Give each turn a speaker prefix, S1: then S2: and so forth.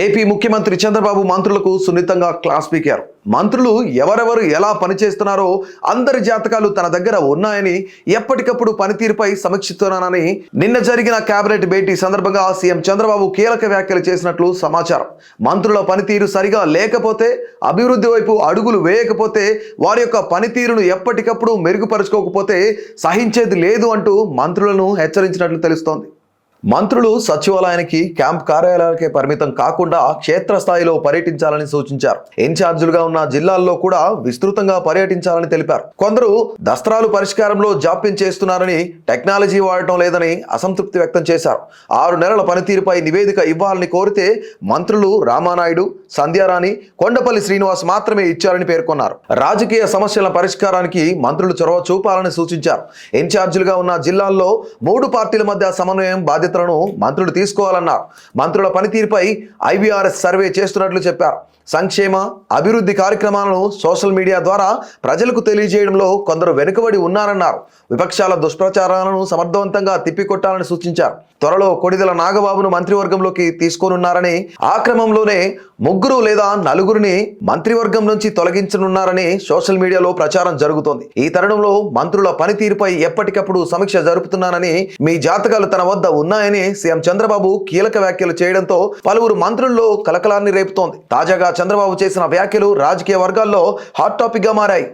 S1: AP ముఖ్యమంత్రి చంద్రబాబు మంత్రులకు సున్నితంగా క్లాస్ పీకారు. మంత్రులు ఎవరెవరు ఎలా పనిచేస్తున్నారో అందరి జాతకాలు తన దగ్గర ఉన్నాయని, ఎప్పటికప్పుడు పనితీరుపై సమీక్షిస్తున్నానని నిన్న జరిగిన కేబినెట్ భేటీ సందర్భంగా సీఎం చంద్రబాబు కీలక వ్యాఖ్యలు చేసినట్లు సమాచారం. మంత్రుల పనితీరు సరిగా లేకపోతే, అభివృద్ధి వైపు అడుగులు వేయకపోతే, వారి యొక్క పనితీరును ఎప్పటికప్పుడు మెరుగుపరుచుకోకపోతే సహించేది లేదు అంటూ మంత్రులను హెచ్చరించినట్లు తెలుస్తోంది. మంత్రులు సచివాలయానికి, క్యాంప్ కార్యాలయాలకే పరిమితం కాకుండా క్షేత్రస్థాయిలో పర్యటించాలని సూచించారు. ఇన్ఛార్జీలుగా ఉన్న జిల్లాల్లో కూడా విస్తృతంగా పర్యటించాలని తెలిపారు. కొందరు దస్త్రాలు పరిష్కారంలో జాప్యం చేస్తున్నారని, టెక్నాలజీ వాడటం లేదని అసంతృప్తి వ్యక్తం చేశారు. 6 నెలల పనితీరుపై నివేదిక ఇవ్వాలని కోరితే మంత్రులు రామానాయుడు, సంధ్యారాణి, కొండపల్లి శ్రీనివాస్ మాత్రమే ఇచ్చారని పేర్కొన్నారు. రాజకీయ సమస్యల పరిష్కారానికి మంత్రులు చొరవ చూపాలని సూచించారు. ఇన్ఛార్జీలుగా ఉన్న జిల్లాల్లో 3 పార్టీల మధ్య సమన్వయం బాధ్యత మంత్రులు తీసుకోవాలన్నారు. మంత్రుల పనితీరుపై IVRS సర్వే చేస్తున్నట్లు చెప్పారు. సంక్షేమ, అభివృద్ధి కార్యక్రమాలను సోషల్ మీడియా ద్వారా ప్రజలకు తెలియజేయడంలో కొందరు వెనుకబడి ఉన్నారన్నారు. విపక్షాల దుష్ప్రచారాలను సమర్థవంతంగా తిప్పికొట్టాలని సూచించారు. త్వరలో కొడిదెల నాగబాబును మంత్రివర్గంలోకి తీసుకోనున్నారని, ఆ క్రమంలోనే 3 లేదా 4 మంత్రివర్గం నుంచి తొలగించనున్నారని సోషల్ మీడియాలో ప్రచారం జరుగుతోంది. ఈ తరుణంలో మంత్రుల పనితీరుపై ఎప్పటికప్పుడు సమీక్ష జరుపుతున్నానని, మీ జాతకాలు తన వద్ద ఉన్నాయని సీఎం చంద్రబాబు కీలక వ్యాఖ్యలు చేయడంతో పలువురు మంత్రుల్లో కలకలాన్ని రేపుతోంది. తాజాగా చంద్రబాబు చేసిన వ్యాఖ్యలు రాజకీయ వర్గాల్లో హాట్ టాపిక్ గా మారాయి.